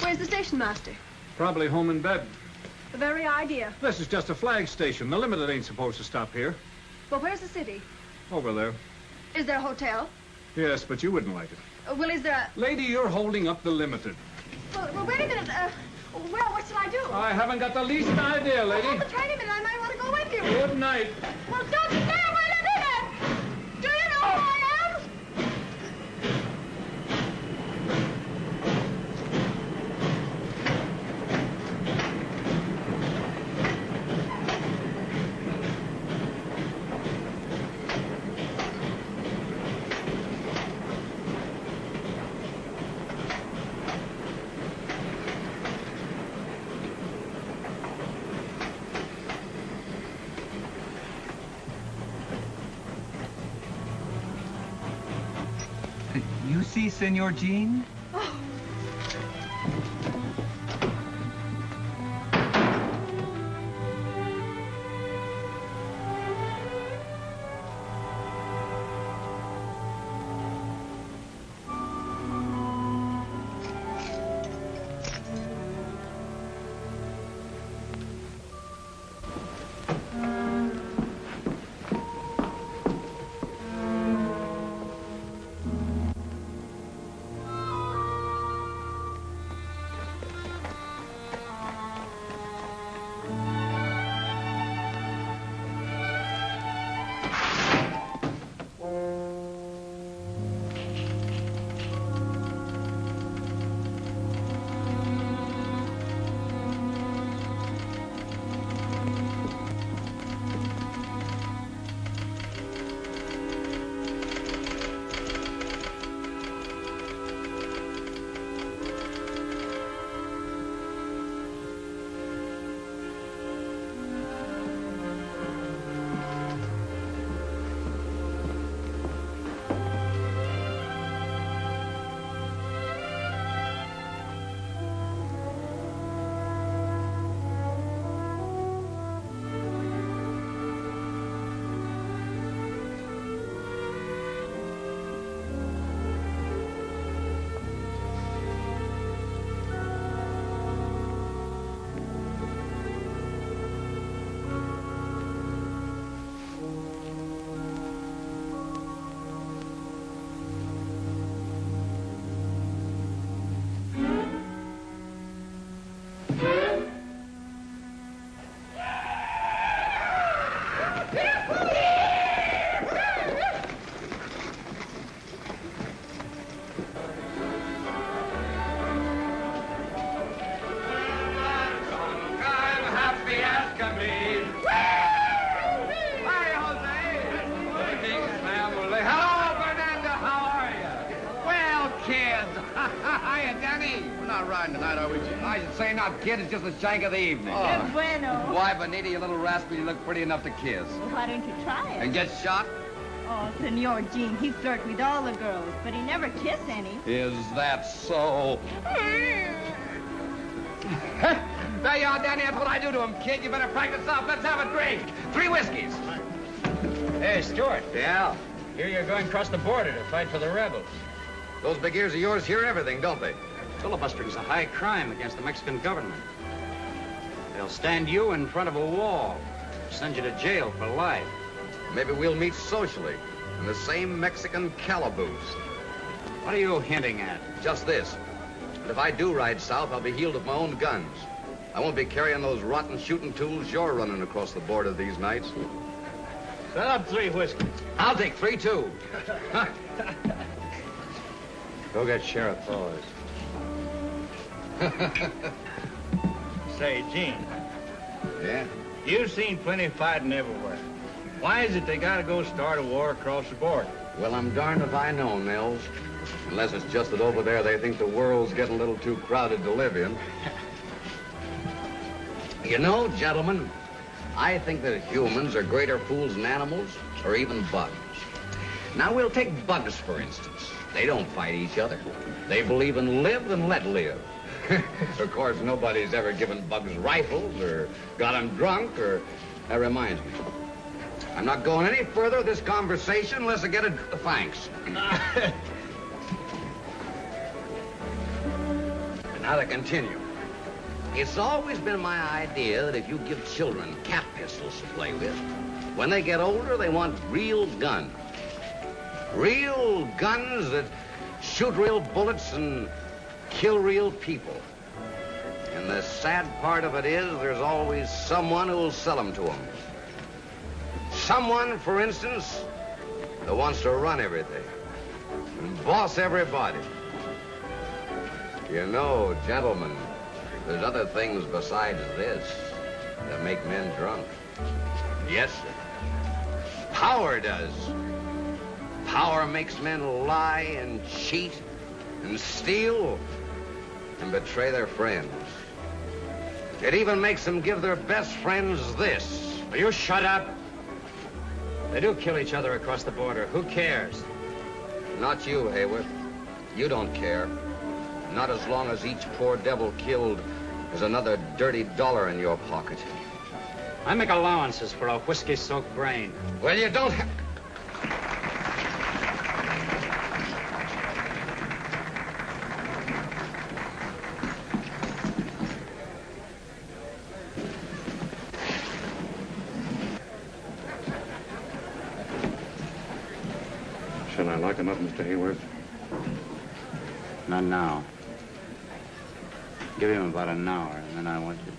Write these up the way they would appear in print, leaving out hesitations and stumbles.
Where's the station master? Probably home in bed. The very idea. This is just a flag station. The Limited ain't supposed to stop here. But where's the city? Over there. Is there a hotel? Yes, but you wouldn't like it. Well, is there a... Lady, you're holding up the Limited. Well, wait a minute. Well, what shall I do? I haven't got the least idea, lady. Well, but wait a minute. I might want to go with you. Good night. Well, don't stand where you did it! Do you know who I am? You see, Senor Jean? Oh. Kid, it's just the shank of the evening. Oh. Bueno. Why, Bonita, you little rascal, you look pretty enough to kiss. Well, why don't you try it? And get shot? Oh, Senor Jean, he flirt with all the girls, but he never kiss any. Is that so? There you are, Danny. That's what I do to him, kid. You better practice up. Let's have a drink. 3 whiskeys. Hey, Stuart. Yeah? Here you're going across the border to fight for the rebels. Those big ears of yours hear everything, don't they? Filibustering is a high crime against the Mexican government. They'll stand you in front of a wall, send you to jail for life. Maybe we'll meet socially in the same Mexican calaboose. What are you hinting at? Just this. That if I do ride south, I'll be healed with my own guns. I won't be carrying those rotten shooting tools you're running across the border these nights. Set up 3 whiskeys. I'll take 3, too. Go get Sheriff Paws. Say, Gene. Yeah? You've seen plenty of fighting everywhere. Why is it they gotta go start a war across the border? Well, I'm darned if I know, Nels. Unless it's just that over there they think the world's getting a little too crowded to live in. You know, gentlemen, I think that humans are greater fools than animals or even bugs. Now, we'll take bugs, for instance. They don't fight each other. They believe in live and let live. Of course, nobody's ever given bugs rifles or got them drunk or... That reminds me. I'm not going any further with this conversation unless I get a... Thanks. Now to continue. It's always been my idea that if you give children cap pistols to play with, when they get older, they want real guns. Real guns that shoot real bullets and kill real people. And the sad part of it is there's always someone who'll sell them to them. Someone, for instance, that wants to run everything and boss everybody. You know, gentlemen, there's other things besides this that make men drunk. Yes, sir. Power does. Power makes men lie and cheat and steal and betray their friends. It even makes them give their best friends this. Will you shut up? They do kill each other across the border. Who cares? Not you, Hayward. You don't care. Not as long as each poor devil killed is another dirty dollar in your pocket. I make allowances for a whiskey-soaked brain. Well, you don't have... Shall I lock him up, Mr. Hayworth? Not now. Give him about an hour, and then I want you.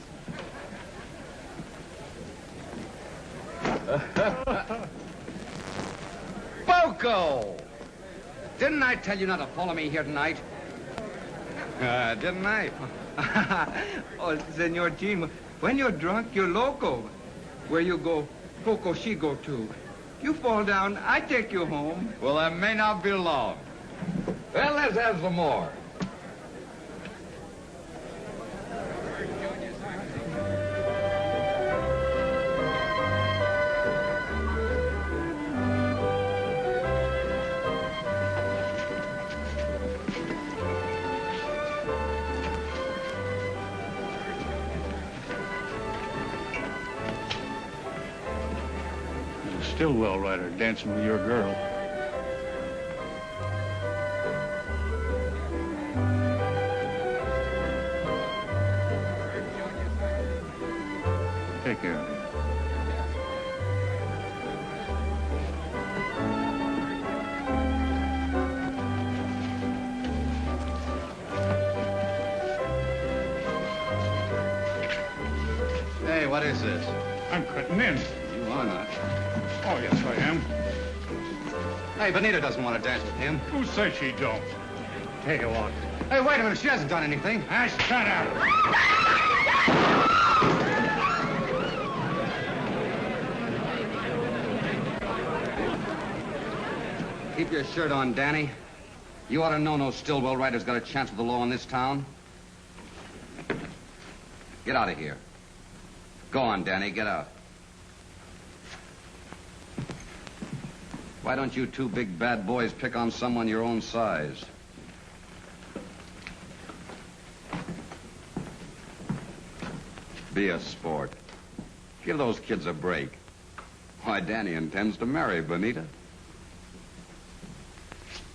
Poco! Didn't I tell you not to follow me here tonight? Didn't I? Oh, Senor Jean, when you're drunk, you're loco. Where you go, Poco, she go too. You fall down, I take you home. Well, that may not be long. Well, let's have some more. Stillwell writer dancing with your girl. Take care of her. Hey, what is this? I'm cutting in. You are not. Oh, yes, I am. Hey, Benita doesn't want to dance with him. Who says she don't? Take a walk. Hey, wait a minute. She hasn't done anything. Ah, shut up. Keep your shirt on, Danny. You ought to know no Stillwell writer's got a chance with the law in this town. Get out of here. Go on, Danny. Get out. Why don't you two big bad boys pick on someone your own size? Be a sport. Give those kids a break. Why, Danny intends to marry Benita.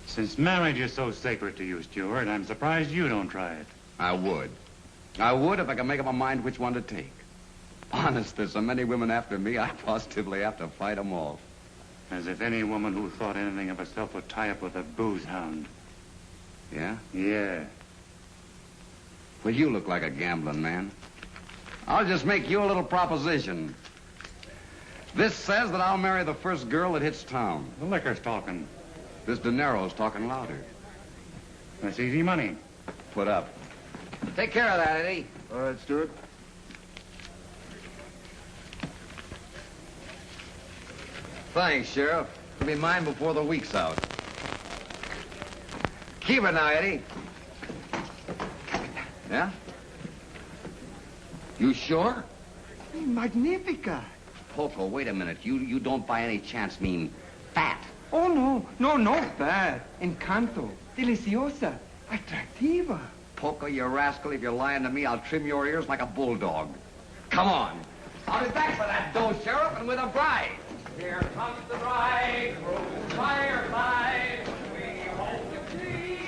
Since marriage is so sacred to you, Stuart, I'm surprised you don't try it. I would. I would if I could make up my mind which one to take. Honest, there's so many women after me, I positively have to fight them off. As if any woman who thought anything of herself would tie up with a booze hound. Yeah? Yeah. Well, you look like a gambling man. I'll just make you a little proposition. This says that I'll marry the first girl that hits town. The liquor's talking. This De Niro's talking louder. That's easy money. Put up. Take care of that, Eddie. All right, Stuart. Thanks, Sheriff. It'll be mine before the week's out. Keep it now, Eddie. Yeah? You sure? Magnifica. Poco, wait a minute. You don't by any chance mean fat. Oh, no bad. Encanto. Deliciosa. Atractiva. Poco, you rascal, if you're lying to me, I'll trim your ears like a bulldog. Come on. I'll be back for that dough, Sheriff, and with a bride. Here comes the bride, rose fireside. We hope to see.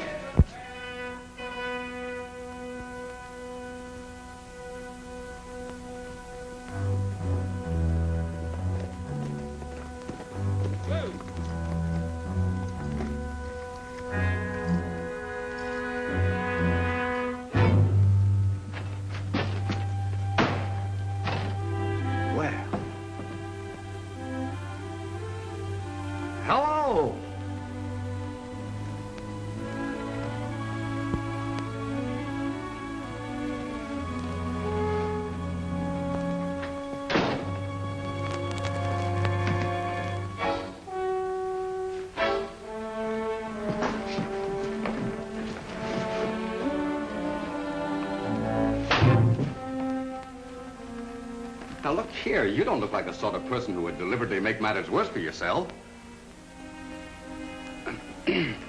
Now, look here. You don't look like the sort of person who would deliberately make matters worse for yourself.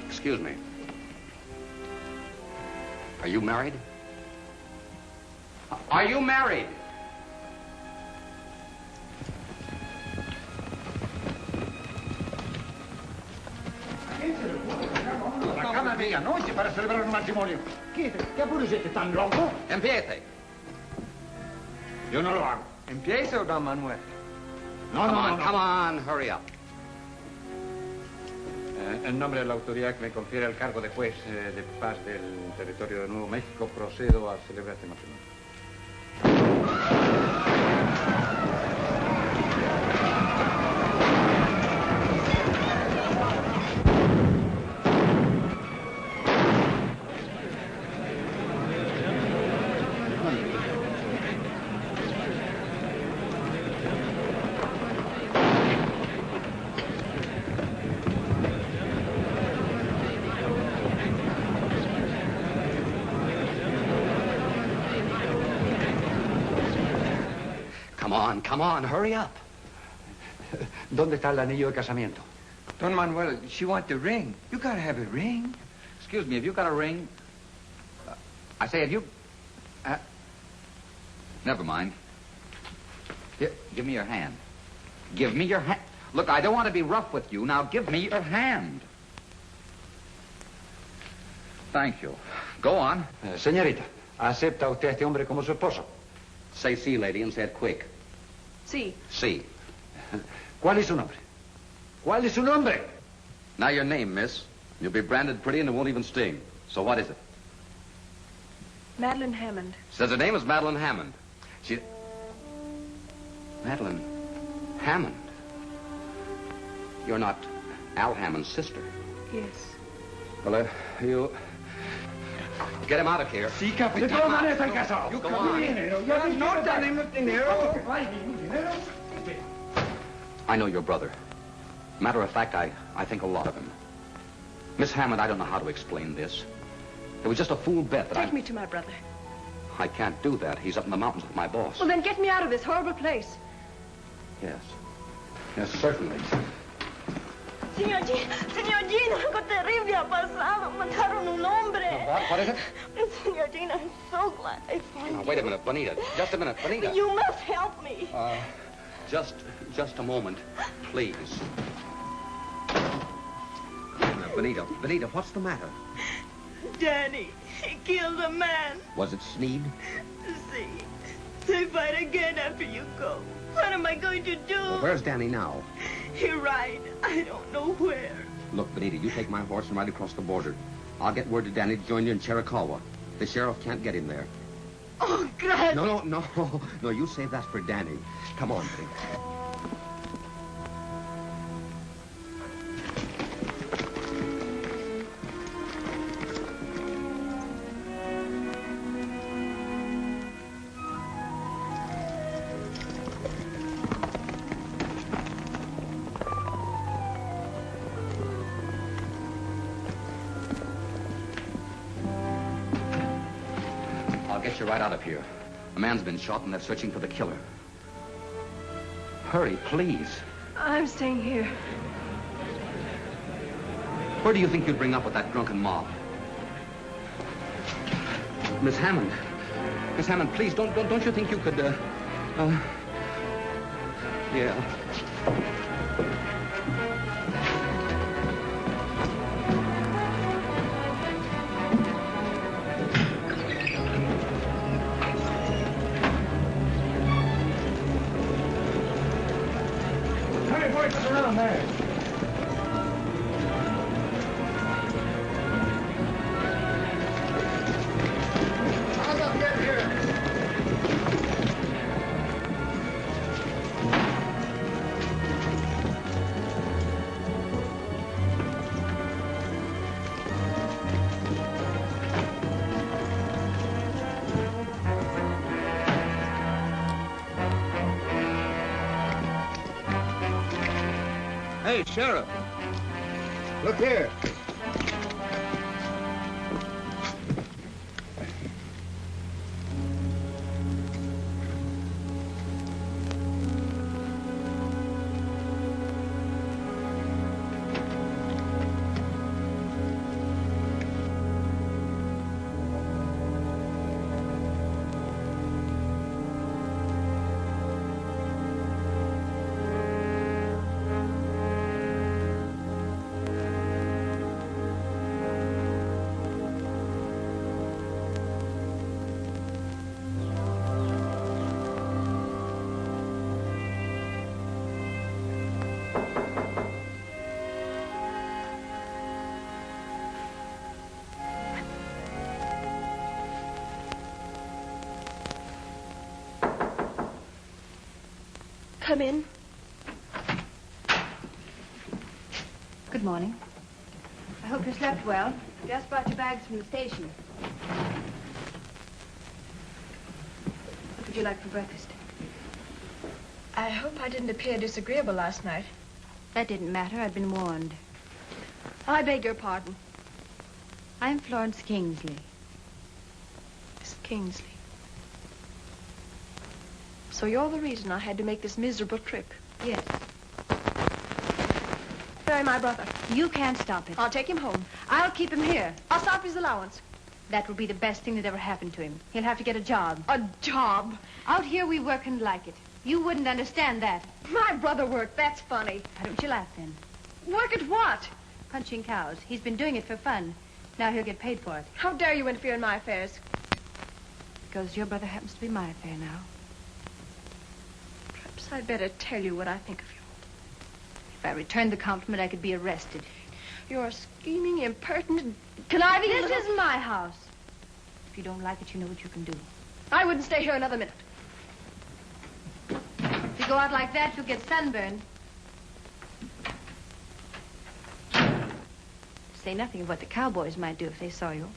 Excuse me. Are you married? Are you married? La cama de anoche para celebrar un matrimonio. ¿Qué apuro es este tan loco? Empiece. Yo no lo hago. Empiezo, don Manuel. Come on, hurry up. En nombre de la autoridad que me confiere el cargo de juez de paz del territorio de Nuevo México, procedo a celebrar este matrimonio. Come on, hurry up. ¿Dónde está el anillo de casamiento? Don Manuel, she wants the ring. You gotta have a ring. Excuse me, have you got a ring? I say, have you... never mind. Here, give me your hand. Give me your hand. Look, I don't want to be rough with you. Now, give me your hand. Thank you. Go on. Señorita, ¿acepta usted a este hombre como su esposo? Say sí, lady, and say it quick. Sí. Sí. ¿Cuál es su nombre? ¿Cuál es su nombre? Now your name, miss. You'll be branded pretty and it won't even sting. So what is it? Madeline Hammond. Says her name is Madeline Hammond. She... Madeline Hammond? You're not Al Hammond's sister. Yes. Well, you... Get him out of here. Sí, capitán. De todas maneras están casados. Go on. No tenemos dinero. I know your brother. Matter of fact, I think a lot of him. Miss Hammond, I don't know how to explain this. It was just a fool bet that Take me to my brother. I can't do that. He's up in the mountains with my boss. Well, then get me out of this horrible place. Yes. Yes, certainly. Señor Jean, algo terrible ha pasado. Mataron un hombre. What is it? Señor Jean, I'm so glad I found Now, you. wait a minute, Bonita. Just a minute, Bonita. You must help me. Just a moment, please. Now, Bonita, what's the matter? Danny, he killed a man. Was it Sneed? See, they fight again after you go. What am I going to do? Well, where's Danny now? He ride. I don't know where. Look, Bonita, you take my horse and ride across the border. I'll get word to Danny to join you in Chiricahua. The sheriff can't get him there. Oh, gracias. No, you save that for Danny. Come on, Bonita. I'll get you right out of here. A man's been shot and they're searching for the killer. Hurry, please. I'm staying here. Where do you think you'd bring up with that drunken mob? Miss Hammond. Miss Hammond, please, don't you think you could, yeah. Hey, boys, what's around there? How's up get here? Hey, Sheriff. Look here. come in? Good morning. I hope you slept well. Just brought your bags from the station. What would you like for breakfast? I hope I didn't appear disagreeable last night. That didn't matter. I'd been warned. I beg your pardon. I'm Florence Kingsley. Miss Kingsley. So you're the reason I had to make this miserable trip. Yes. Bury my brother. You can't stop it. I'll take him home. I'll keep him here. I'll stop his allowance. That will be the best thing that ever happened to him. He'll have to get a job. A job? Out here we work and like it. You wouldn't understand that. My brother worked. That's funny. Why don't you laugh then? Work at what? Punching cows. He's been doing it for fun. Now he'll get paid for it. How dare you interfere in my affairs? Because your brother happens to be my affair now. Perhaps I'd better tell you what I think of you. If I returned the compliment, I could be arrested. You're scheming, impertinent, conniving. This is my house. If you don't like it, you know what you can do. I wouldn't stay here another minute. If you go out like that, you'll get sunburned. Say nothing of what the cowboys might do if they saw you.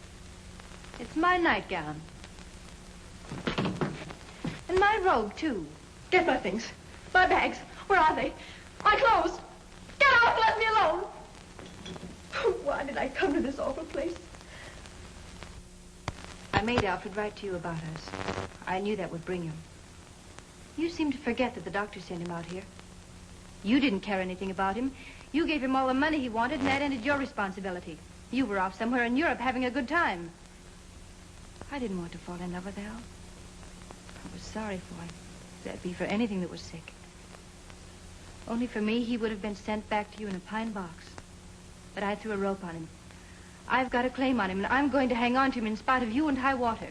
It's my nightgown. And my robe, too. Get my things. My bags. Where are they? My clothes. Get out and let me alone. Why did I come to this awful place? I made Alfred write to you about us. I knew that would bring him. You seem to forget that the doctor sent him out here. You didn't care anything about him. You gave him all the money he wanted, and that ended your responsibility. You were off somewhere in Europe having a good time. I didn't want to fall in love with Al. I was sorry for him. That'd be for anything that was sick. Only for me, he would have been sent back to you in a pine box. But I threw a rope on him. I've got a claim on him, and I'm going to hang on to him in spite of you and high water.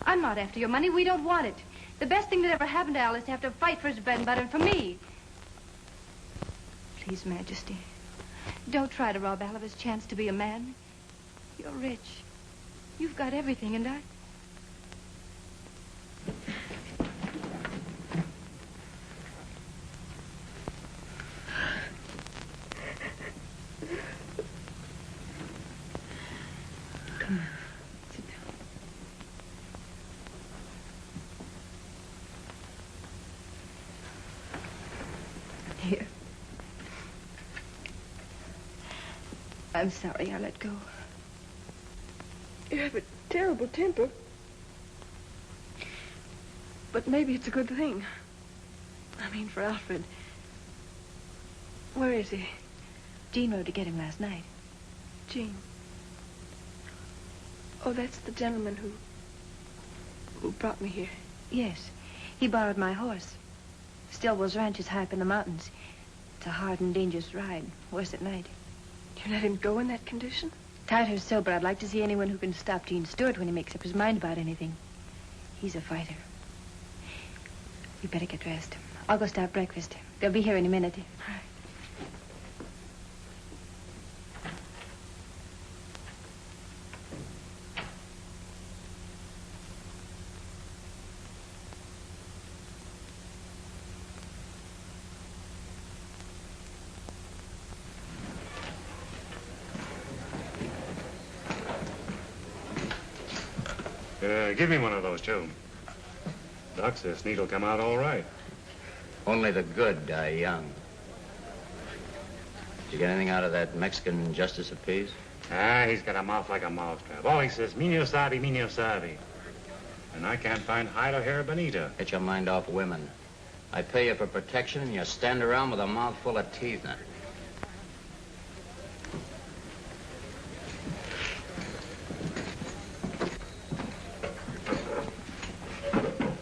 I'm not after your money. We don't want it. The best thing that ever happened to Al is to have to fight for his bread and butter and for me. Please, Majesty, don't try to rob Al of his chance to be a man. You're rich. You've got everything, and I... Come on, sit down. Here. I'm sorry I let go. You have a terrible temper. But maybe it's a good thing. I mean, for Alfred. Where is he? Jean rode to get him last night. Jean. Oh, that's the gentleman who brought me here. Yes, he borrowed my horse. Stillwell's ranch is high up in the mountains. It's a hard and dangerous ride, worse at night. You let him go in that condition? Tired her so, but I'd like to see anyone who can stop Gene Stewart when he makes up his mind about anything. He's a fighter. You better get dressed. I'll go start breakfast. They'll be here in a minute. All right. Give me one of those, too. Doc says Sneed will come out all right. Only the good die young. Did you get anything out of that Mexican justice of peace? Ah, he's got a mouth like a mousetrap. All he says, Mino sabe. And I can't find hide or hair bonita. Get your mind off women. I pay you for protection, and you stand around with a mouth full of teeth now.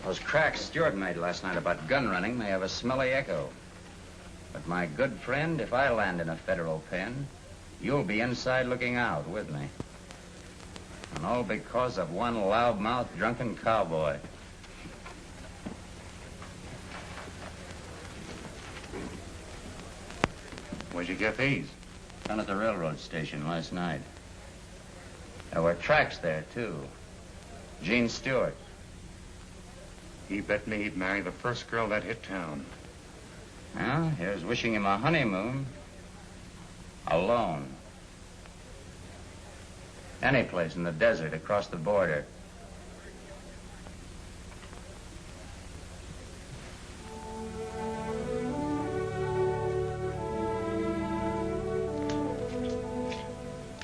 Those cracks Stewart made last night about gun running may have a smelly echo. But my good friend, if I land in a federal pen, you'll be inside looking out with me. And all because of one loudmouth drunken cowboy. Where'd you get these? Down at the railroad station last night. There were tracks there, too. Gene Stewart. He bet me he'd marry the first girl that hit town. Well, here's wishing him a honeymoon. Alone. Any place in the desert across the border.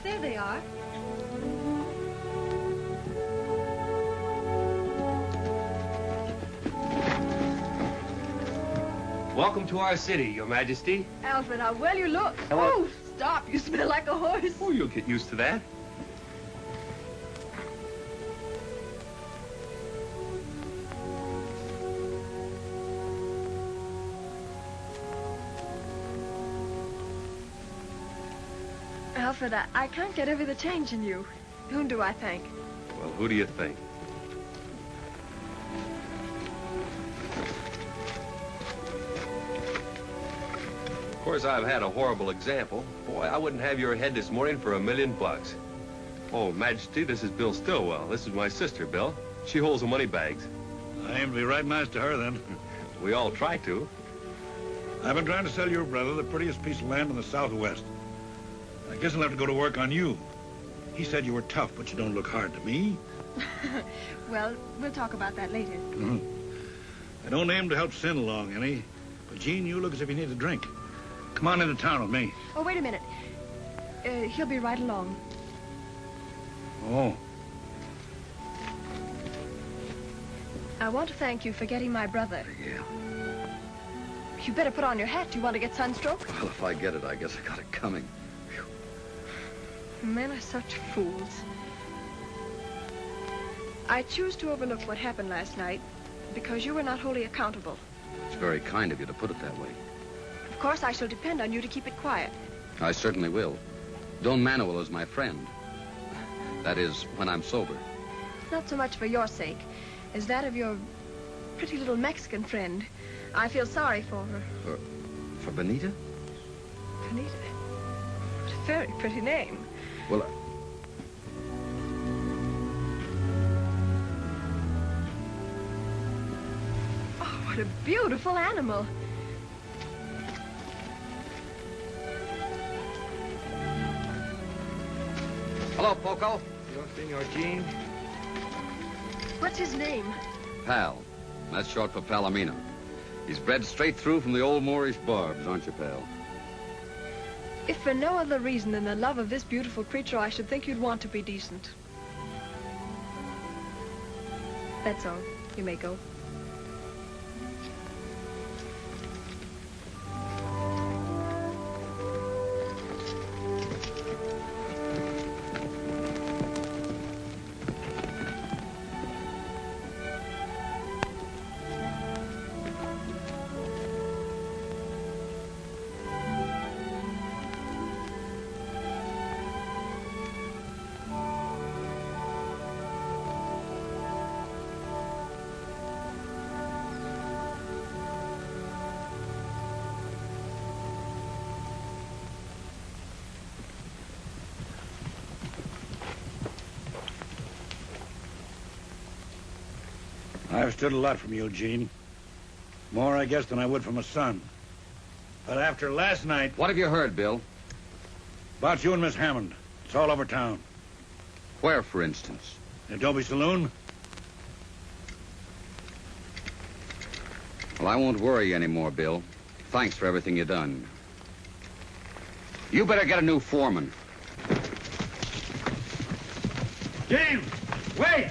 There they are. Welcome to our city, Your Majesty. Alfred, how well you look. Hello. Oh, stop. You smell like a horse. Oh, you'll get used to that. Alfred, I can't get over the change in you. Whom do I thank? Well, who do you think? Of course, I've had a horrible example. Boy, I wouldn't have your head this morning for $1,000,000. Oh, Majesty, this is Bill Stillwell. This is my sister, Bill. She holds the money bags. I aim to be right nice to her, then. We all try to. I've been trying to sell your brother the prettiest piece of land in the Southwest. I guess I'll have to go to work on you. He said you were tough, but you don't look hard to me. Well, we'll talk about that later. I don't aim to help Sin along any, but Gene, you look as if you need a drink. Come on into town with me. Oh, wait a minute. He'll be right along. Oh. I want to thank you for getting my brother. Yeah. You better put on your hat. Do you want to get sunstroke? Well, if I get it, I guess I got it coming. Men are such fools. I choose to overlook what happened last night because you were not wholly accountable. It's very kind of you to put it that way. Of course, I shall depend on you to keep it quiet. I certainly will. Don Manuel is my friend. That is, when I'm sober. Not so much for your sake as that of your pretty little Mexican friend. I feel sorry for her. For Benita? Benita? What a very pretty name. Well, Oh, what a beautiful animal. hello, Poco. Senor Gene. What's his name? Pal. That's short for Palomino. He's bred straight through from the old Moorish barbs, aren't you, pal? If for no other reason than the love of this beautiful creature, I should think you'd want to be decent. That's all. You may go. I've stood a lot from you, Gene. More, I guess, than I would from a son. But after last night... What have you heard, Bill? About you and Miss Hammond. It's all over town. Where, for instance? In Adobe Saloon? Well, I won't worry you anymore, Bill. Thanks for everything you've done. You better get a new foreman. James! Wait!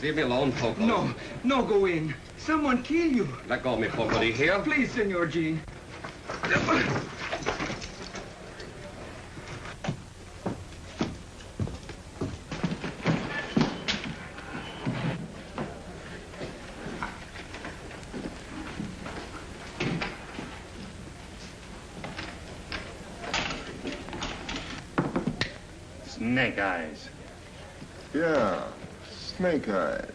Leave me alone, Poco. No, no, go in. Someone kill you. Let go of me, Poco. Do you hear? Please, Senor Gene. Snake eyes. Yeah, snake eyes.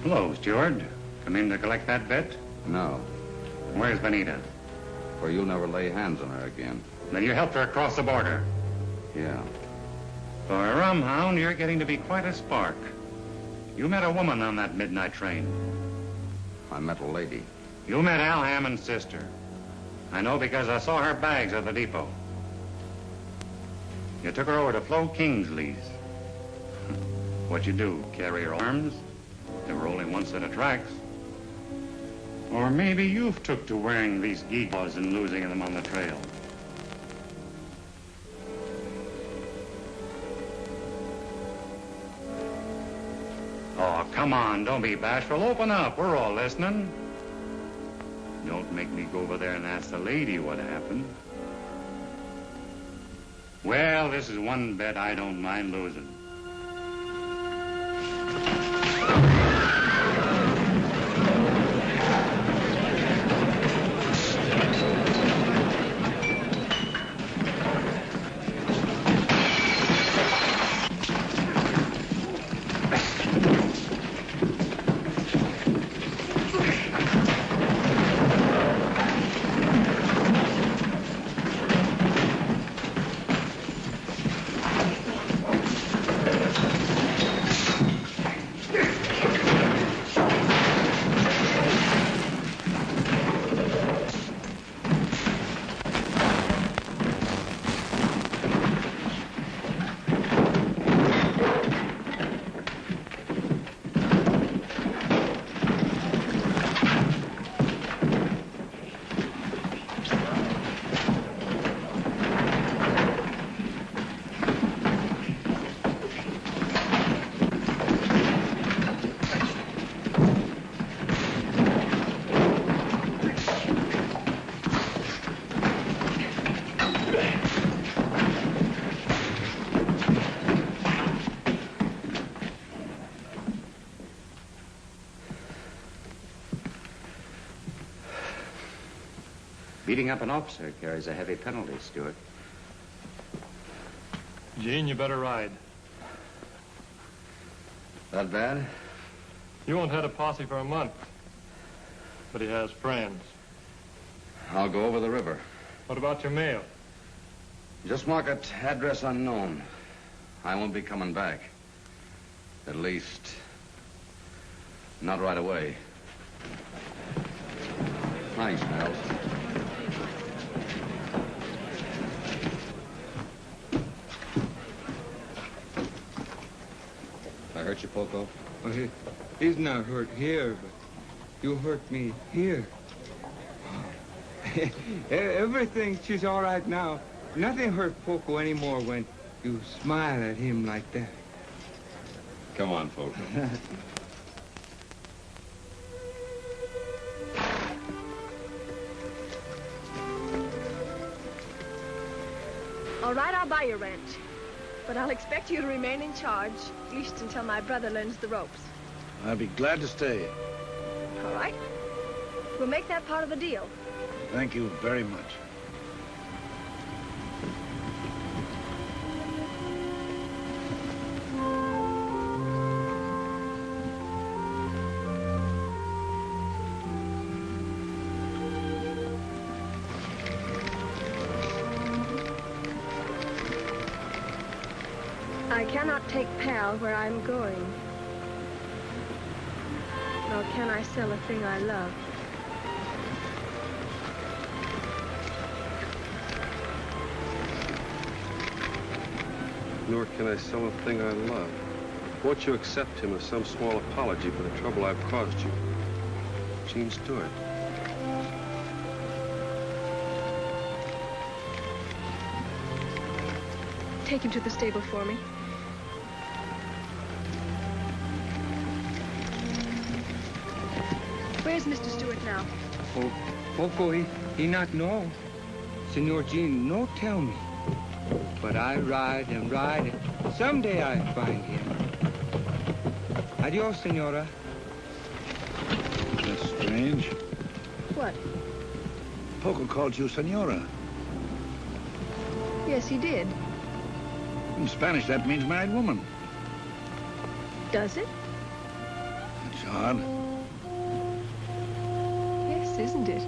Hello, steward. Come in to collect that bet? No, Where's Benita? for you'll never lay hands on her again. Then you helped her across the border. Yeah. For a rum hound, you're getting to be quite a spark. You met a woman on that midnight train. I met a lady. You met Al Hammond's sister. I know because I saw her bags at the depot. You took her over to Flo Kingsley's. What'd you do, carry her arms? There were only one set of tracks. Or maybe you've took to wearing these gewgaws and losing them on the trail. Oh, come on, don't be bashful. Open up, we're all listening. Don't make me go over there and ask the lady what happened. Well, this is one bet I don't mind losing. Beating up an officer carries a heavy penalty, Stewart. Gene, you better ride. That bad? You won't have a posse for a month. But he has friends. I'll go over the river. What about your mail? Just mark it address unknown. I won't be coming back. At least, not right away. Thanks, Miles. I hurt you, Poco? Well, he's not hurt here, but you hurt me here. Everything, she's all right now. Nothing hurt Poco anymore when you smile at him like that. Come on, Poco. All right, I'll buy your ranch. But I'll expect you to remain in charge, at least until my brother learns the ropes. I'd be glad to stay. All right? We'll make that part of the deal. Thank you very much. I cannot take Pal where I'm going. Nor can I sell a thing I love. Nor can I sell a thing I love. Won't you accept him as some small apology for the trouble I've caused you? Gene Stewart. Take him to the stable for me. Where's Mr. Stewart now? Oh, Poco, he not know. Senor Gene, no tell me. But I ride and ride, and someday I find him. Adios, senora. That's strange. What? Poco called you senora. Yes, he did. In Spanish, that means married woman. Does it? It odd. Yes, isn't it?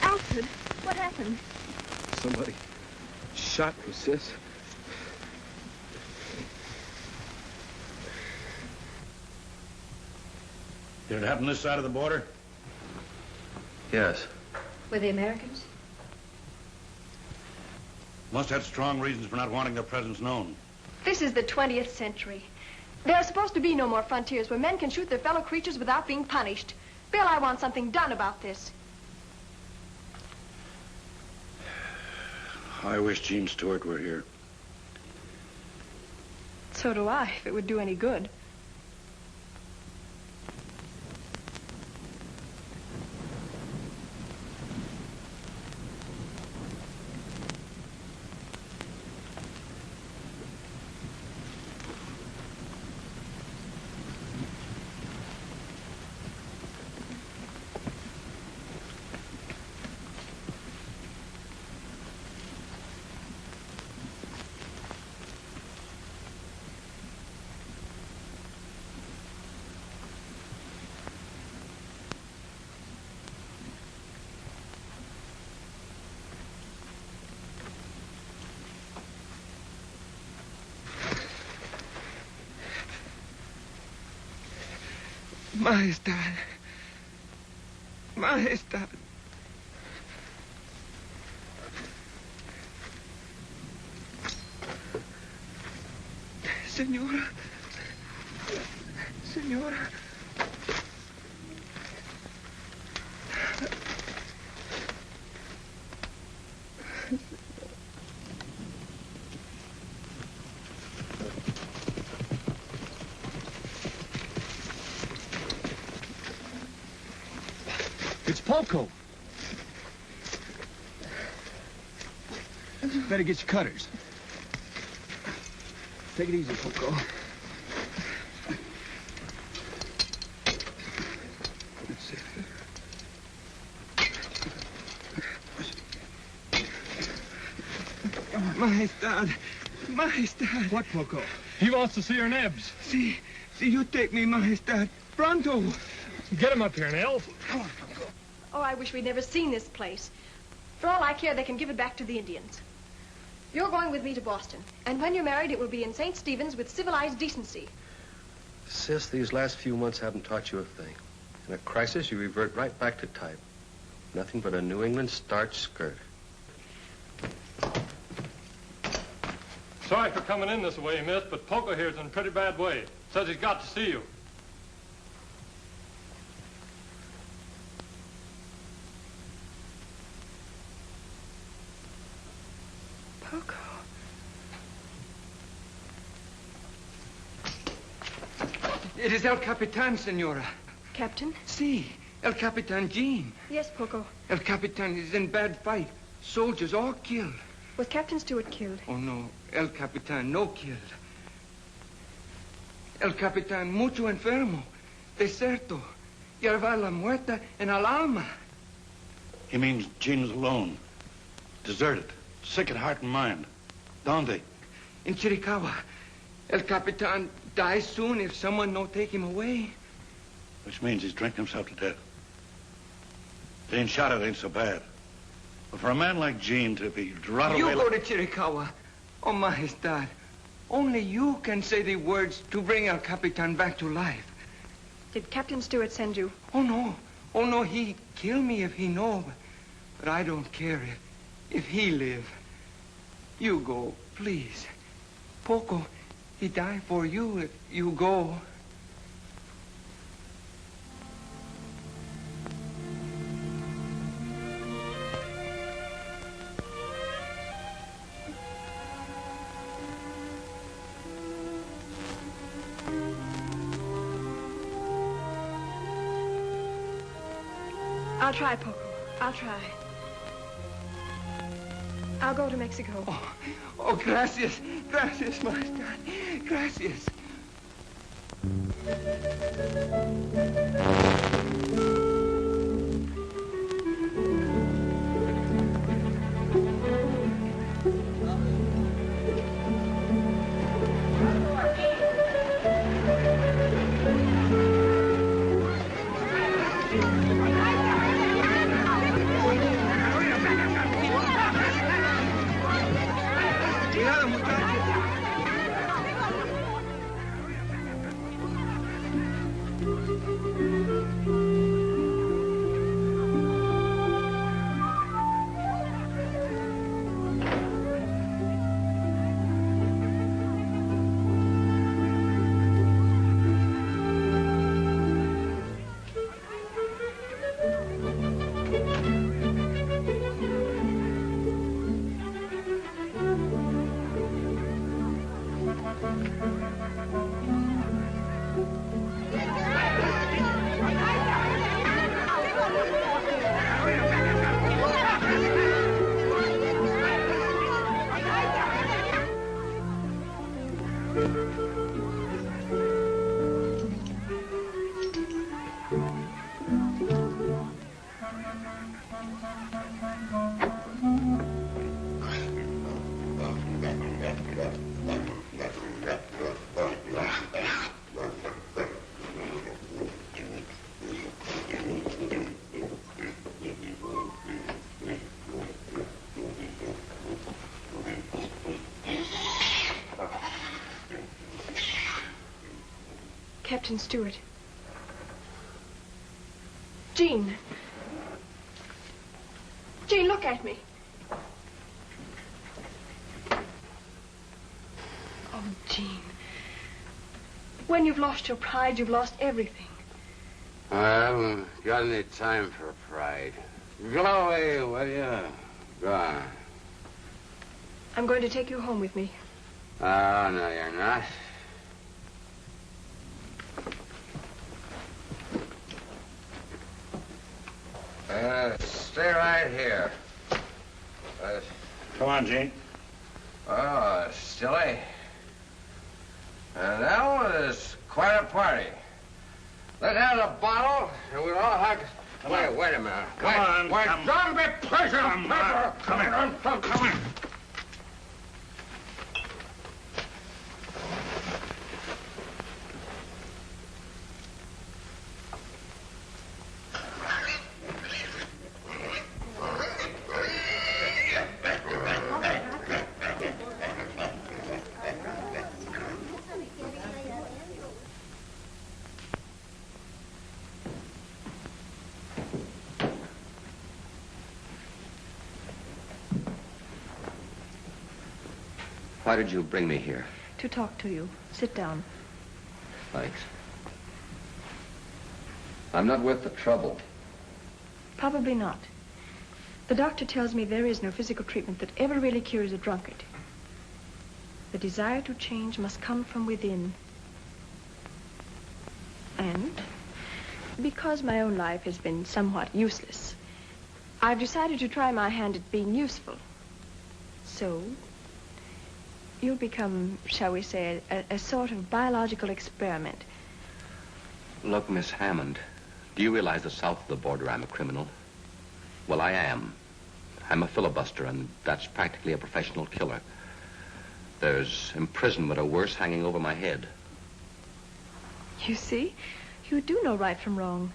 Alfred, what happened? Somebody shot me, sis. Did it happen this side of the border? Yes. Were they Americans? Must have strong reasons for not wanting their presence known. This is the 20th century. There are supposed to be no more frontiers where men can shoot their fellow creatures without being punished. Bill, I want something done about this. I wish Gene Stewart were here. So do I, if it would do any good. Majestad. Majestad. Señora. Señora. It's Poco. Better get your cutters. Take it easy, Poco. That's it. Majestad. Majestad. What, Poco? He wants to see your nibs. See, you take me, Majestad. Pronto. Get him up here, Nels. Come on, Poco. Oh, I wish we'd never seen this place. For all I care, they can give it back to the Indians. You're going with me to Boston. And when you're married, it will be in St. Stephen's with civilized decency. Sis, these last few months haven't taught you a thing. In a crisis, you revert right back to type. Nothing but a New England starch skirt. Sorry for coming in this way, miss, but Poco here's in a pretty bad way. Says he's got to see you. Poco. It is El Capitan, Senora. Captain? Si, El Capitan Gene. Yes, Poco. El Capitan is in bad fight. Soldiers all killed. Was Captain Stewart killed? Oh, no. El Capitan no killed. El Capitan mucho enfermo. Deserto. Llevar la muerta en el alma. He means Gene was alone. Deserted. Sick at heart and mind. Donde? In Chiricahua. El Capitan dies soon if someone no take him away. Which means he's drinking himself to death. Being shot at ain't so bad. But for a man like Gene to be rotted You away go like... to Chiricahua. Oh, Majestad. Only you can say the words to bring El Capitan back to life. Did Captain Stewart send you? Oh, no. Oh, no, he kill me if he know, but I don't care if he live. You go, please. Poco, he die for you if you go. I'll try, Poco. I'll try. I'll go to Mexico. Oh, gracias. Gracias, Master. Gracias. Cuidado, muchachos. Captain Stewart. Jean. Jean, look at me. Oh, Jean. When you've lost your pride, you've lost everything. I haven't got any time for pride. Go away, will you? Go on. I'm going to take you home with me. Oh, no, you're not. Stay right here. Come on, Gene. Oh, Stilly. That was quite a party. Let's have a bottle, and we'll all have to... Wait a minute. Come on, Wait, come. don't be pushing Come people. on, come in. Come in. Why did you bring me here? To talk to you. Sit down. Thanks. I'm not worth the trouble. Probably not. The doctor tells me there is no physical treatment that ever really cures a drunkard. The desire to change must come from within. And because my own life has been somewhat useless, I've decided to try my hand at being useful. So, you'll become, shall we say, a sort of biological experiment. Look, Miss Hammond, do you realize that south of the border I'm a criminal? Well, I am. I'm a filibuster, and that's practically a professional killer. There's imprisonment or worse hanging over my head. You see, you do know right from wrong.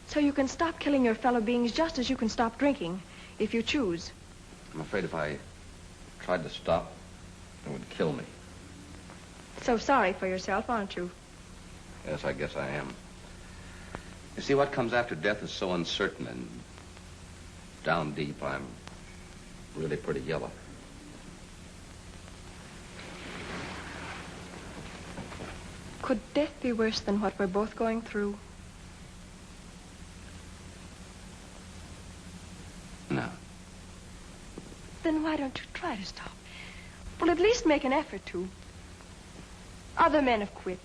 So you can stop killing your fellow beings just as you can stop drinking, if you choose. I'm afraid if I tried to stop, it would kill me. So sorry for yourself, aren't you? Yes, I guess I am. You see, what comes after death is so uncertain, and down deep, I'm really pretty yellow. Could death be worse than what we're both going through? No. Then why don't you try to stop? Well, at least make an effort to. Other men have quit.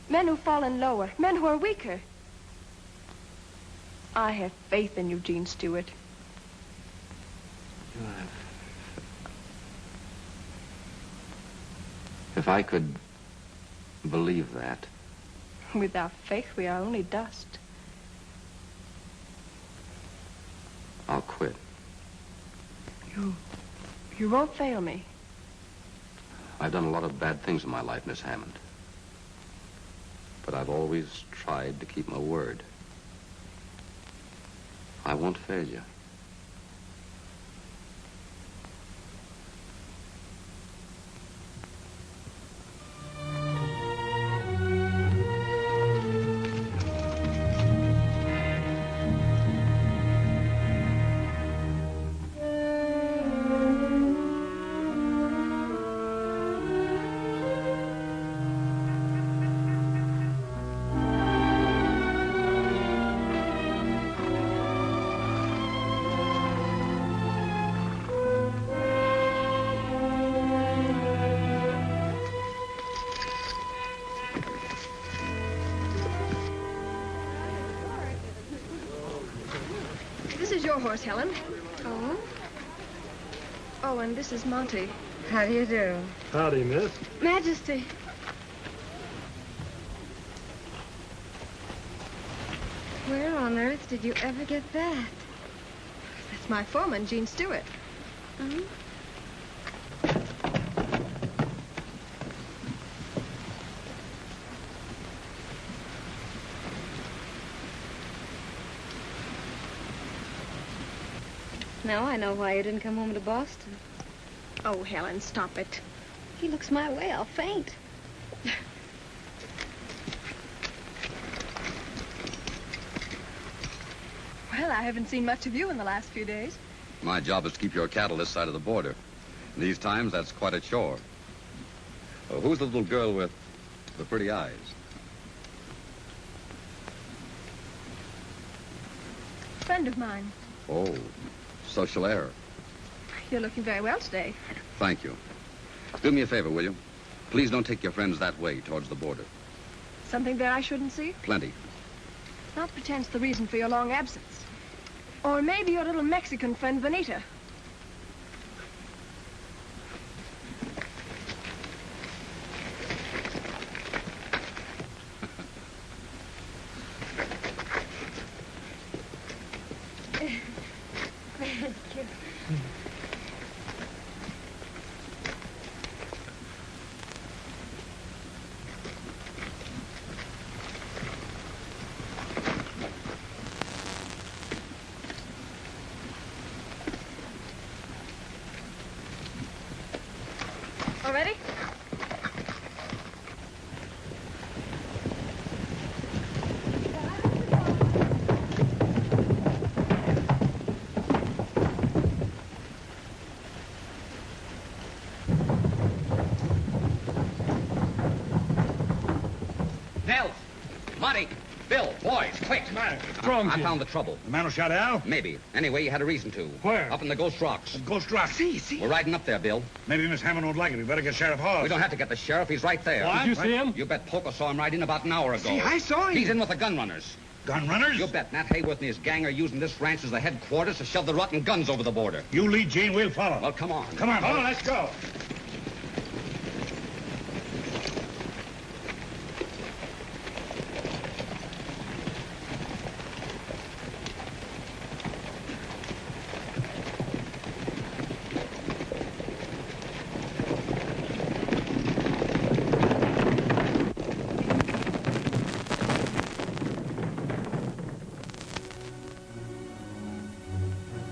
Men who've fallen lower. Men who are weaker. I have faith in Eugene Stewart. If I could believe that. Without faith, we are only dust. I'll quit. You won't fail me. I've done a lot of bad things in my life, Miss Hammond. But I've always tried to keep my word. I won't fail you. This is your horse, Helen. Oh? Oh, and this is Monty. How do you do? Howdy, miss. Majesty. Where on earth did you ever get that? That's my foreman, Gene Stewart. Hmm? Now I know why you didn't come home to Boston. Oh, Helen, stop it. He looks my way, I'll faint. Well, I haven't seen much of you in the last few days. My job is to keep your cattle this side of the border. In these times, that's quite a chore. Oh, who's the little girl with the pretty eyes? Friend of mine. Oh, social error. You're looking very well today. Thank you. Do me a favor, will you? Please don't take your friends that way, towards the border. Something there I shouldn't see? Plenty. Not pretends the reason for your long absence. Or maybe your little Mexican friend, Vanita. All ready? Nels! Monty! Bill! Boys, quick! What's the matter? What's wrong, I Jim? found the trouble. The man who shot Al? Maybe. Anyway, you had a reason to. Where? Up in the Ghost Rocks. Ghost Rock. See. We're riding up there, Bill. Maybe Miss Hammond won't like it. We better get Sheriff Hawes. We don't have to get the sheriff. He's right there. What? Did you see him? You bet Poco saw him right in about an hour ago. See, I saw him. He's in with the gun runners. Gun runners? You bet Nat Hayworth and his gang are using this ranch as the headquarters to shove the rotten guns over the border. You lead, Gene. We'll follow. Well, come on. Come on, let's go.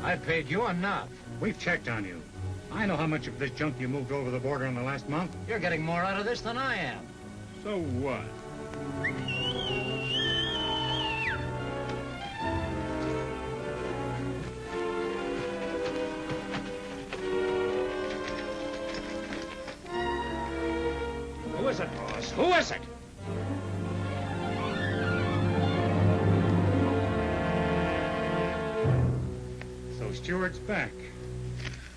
I paid you enough. We've checked on you. I know how much of this junk you moved over the border in the last month. You're getting more out of this than I am. So what? is it, boss? Who is it? So Stewart's back.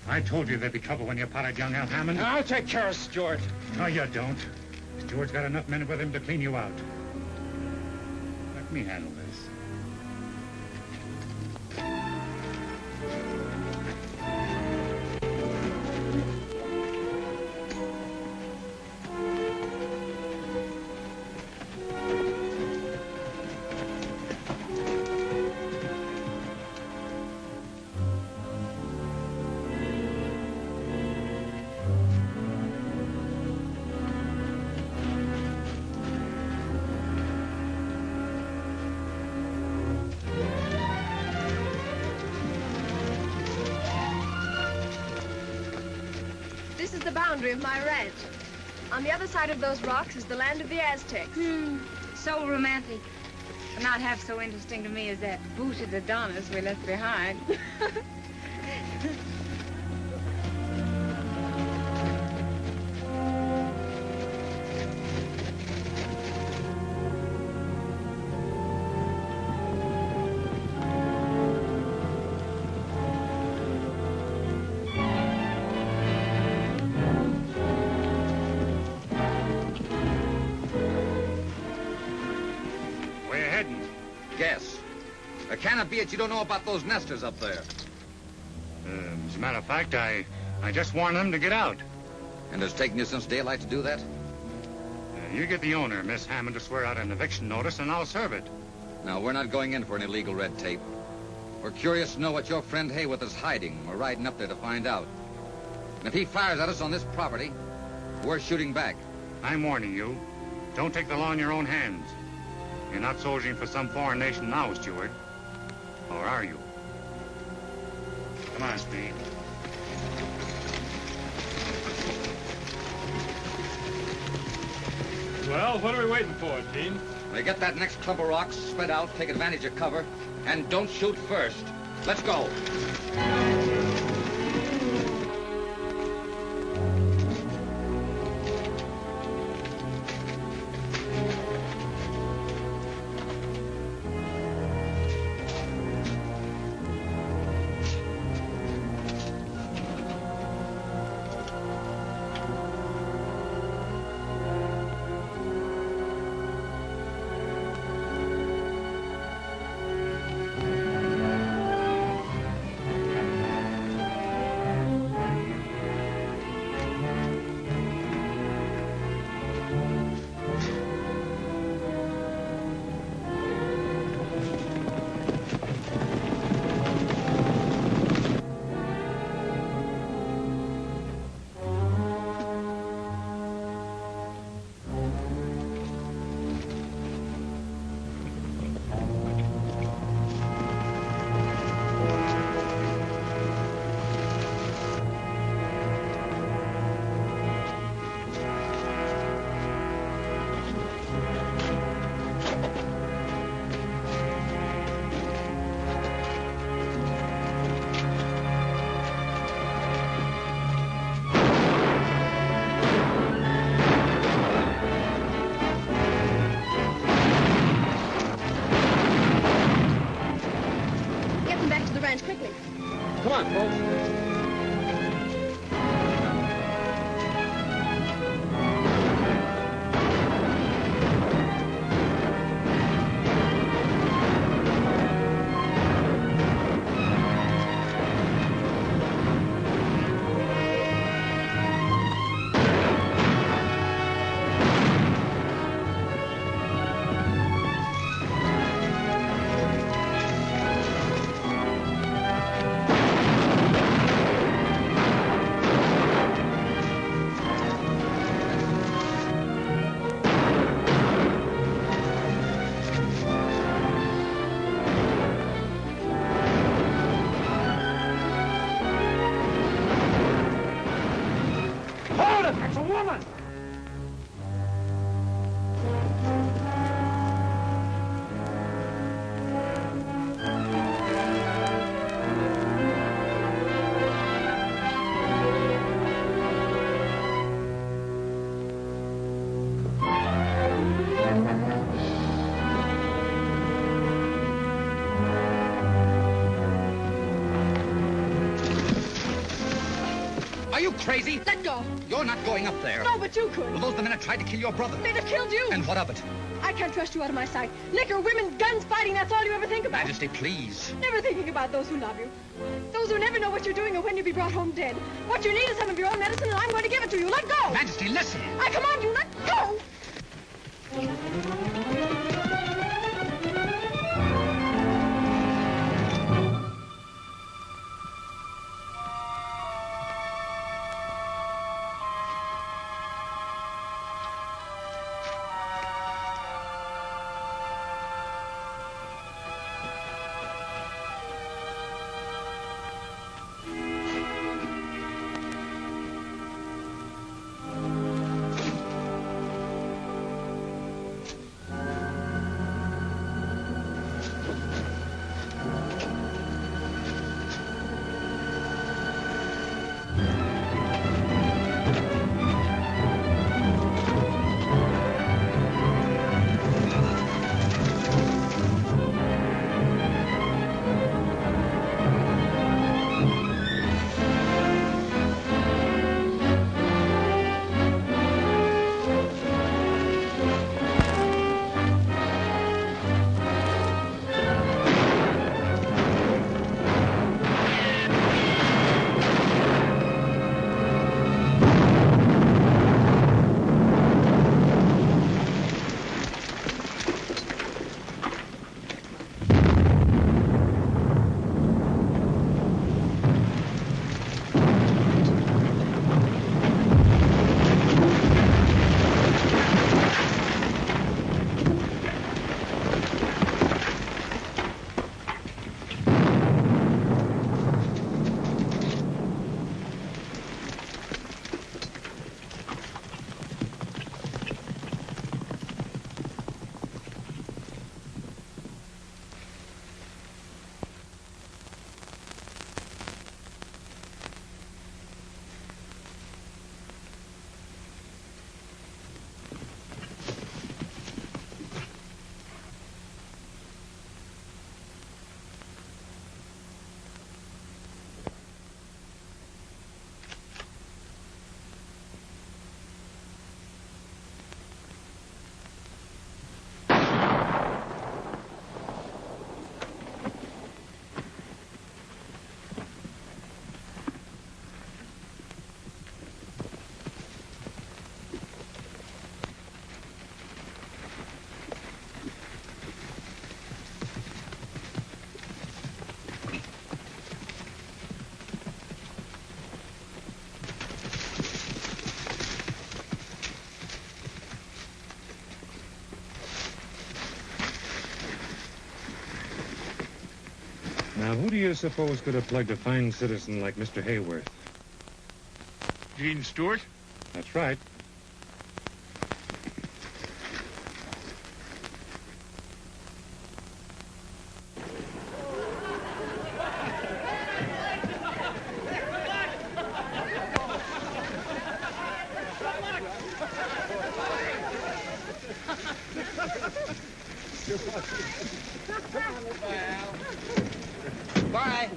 I told you there'd be trouble when you potted young Al Hammond. I'll take care of Stewart. No, you don't. Stewart's got enough men with him to clean you out. Let me handle this. This is the boundary of my ranch. On the other side of those rocks is the land of the Aztecs. So romantic. But not half so interesting to me as that booted Adonis we left behind. Where you heading? Guess. Can it be that you don't know about those nesters up there? As a matter of fact, I just warned them to get out. And it's taken you since daylight to do that? You get the owner, Miss Hammond, to swear out an eviction notice, and I'll serve it. Now, we're not going in for any legal red tape. We're curious to know what your friend Hayworth is hiding. We're riding up there to find out. And if he fires at us on this property, we're shooting back. I'm warning you. Don't take the law in your own hands. You're not soldiering for some foreign nation now, Stewart. Or are you? Come on, Speed. Well, what are we waiting for, Gene? When you get that next clump of rocks, spread out, take advantage of cover, and don't shoot first. Let's go. Quickly. Come on, folks. That's a woman! crazy? Let go. You're not going up there. No, but you could. Well, those are the men that tried to kill your brother. They'd have killed you. And what of it? I can't trust you out of my sight. Liquor, women, guns, fighting, that's all you ever think about. Majesty, please. Never thinking about those who love you. Those who never know what you're doing or when you'll be brought home dead. What you need is some of your own medicine, and I'm going to give it to you. Let go. Majesty, listen. I command you, let go. Now, who do you suppose could have plugged a fine citizen like Mr. Hayworth? Gene Stewart? That's right. Bye.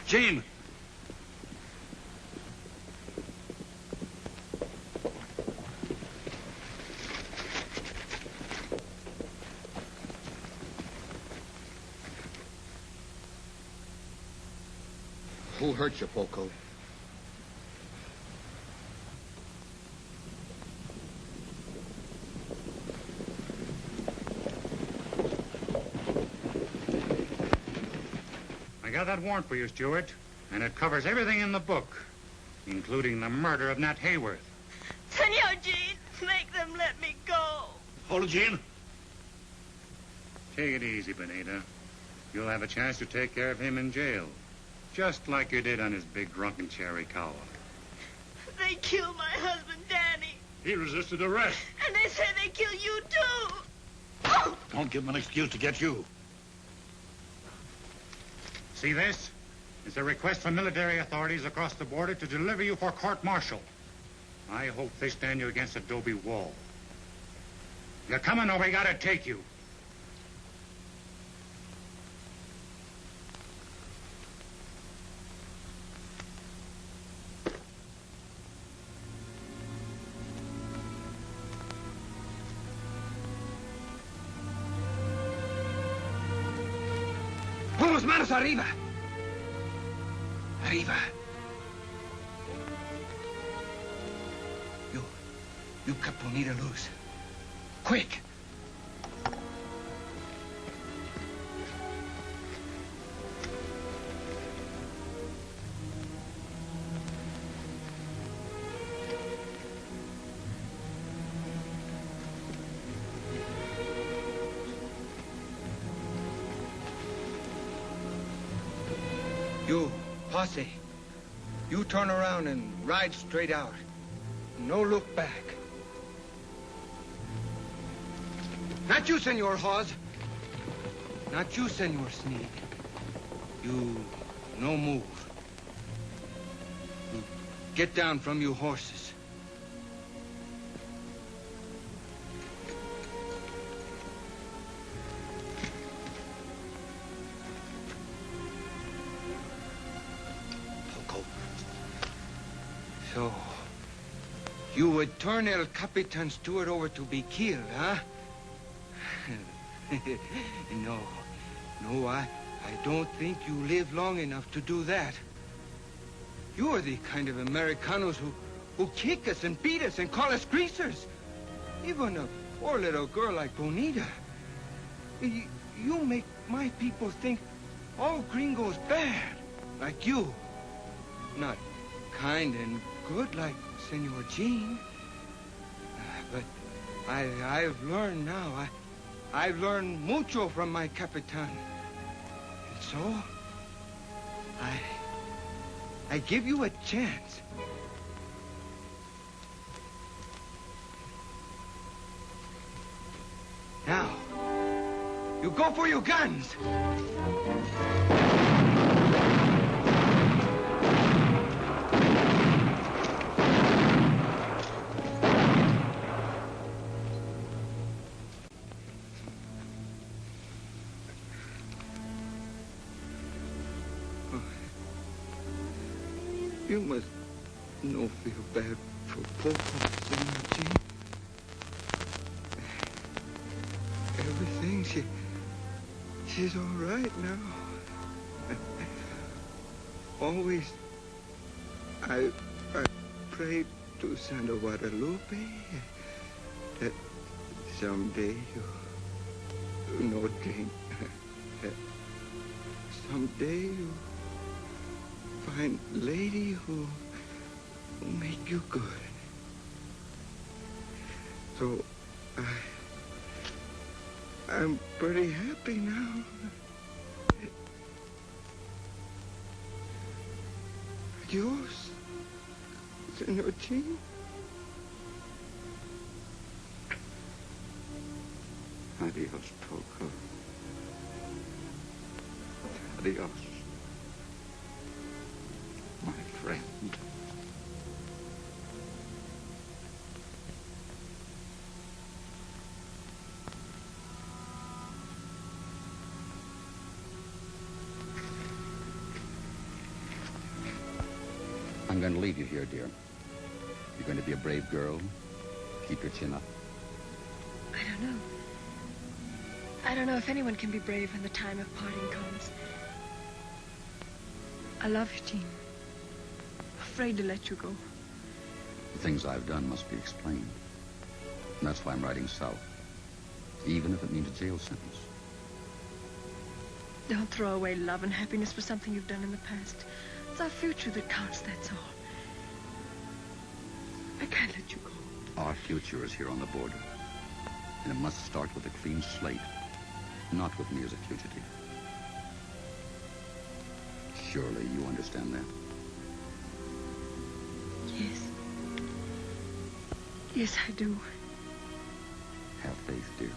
Gene! Who hurt you, Poco? I got that warrant for you, Stewart, and it covers everything in the book, including the murder of Nat Hayworth. Senor Gene, make them let me go. Hold it, Gene. Take it easy, Benita. You'll have a chance to take care of him in jail, just like you did on his big drunken Chiricahua. They killed my husband, Danny. He resisted arrest. And they say they kill you, too. Don't give him an excuse to get you. See this? It's a request from military authorities across the border to deliver you for court-martial. I hope they stand you against Adobe Wall. You're coming or we gotta take you. ¡Vamos, manos arriba! Arriba. You cut Bonita loose. Quick! You, posse, you turn around and ride straight out. No look back. Not you, Senor Hawes. Not you, Senor Sneed. You no move. You get down from you horses. So, you would turn El Capitan Stewart over to be killed, huh? No, I don't think you live long enough to do that. You are the kind of Americanos who kick us and beat us and call us greasers. Even a poor little girl like Bonita. You make my people think all gringos bad, like you. Not kind and good like Senor Jean. But I've learned now. I've learned mucho from my Capitan. And so, I give you a chance. Now, you go for your guns. You must no feel bad for Popo, Senor Jean. Everything, she's all right now. Always, I prayed to Santa Guadalupe that someday you know, Jane, that someday you find lady who make you good. So I'm pretty happy now. Adios, Senor Jean. Adios, Poco. Adios, my friend. I'm going to leave you here, dear. You're going to be a brave girl. Keep your chin up. I don't know if anyone can be brave when the time of parting comes. I love you, Jean. Afraid to let you go. The things I've done must be explained. And that's why I'm riding south. Even if it means a jail sentence. Don't throw away love and happiness for something you've done in the past. It's our future that counts, that's all. I can't let you go. Our future is here on the border. And it must start with a clean slate. Not with me as a fugitive. Surely you understand that? Yes. Yes, I do. Have faith, dear.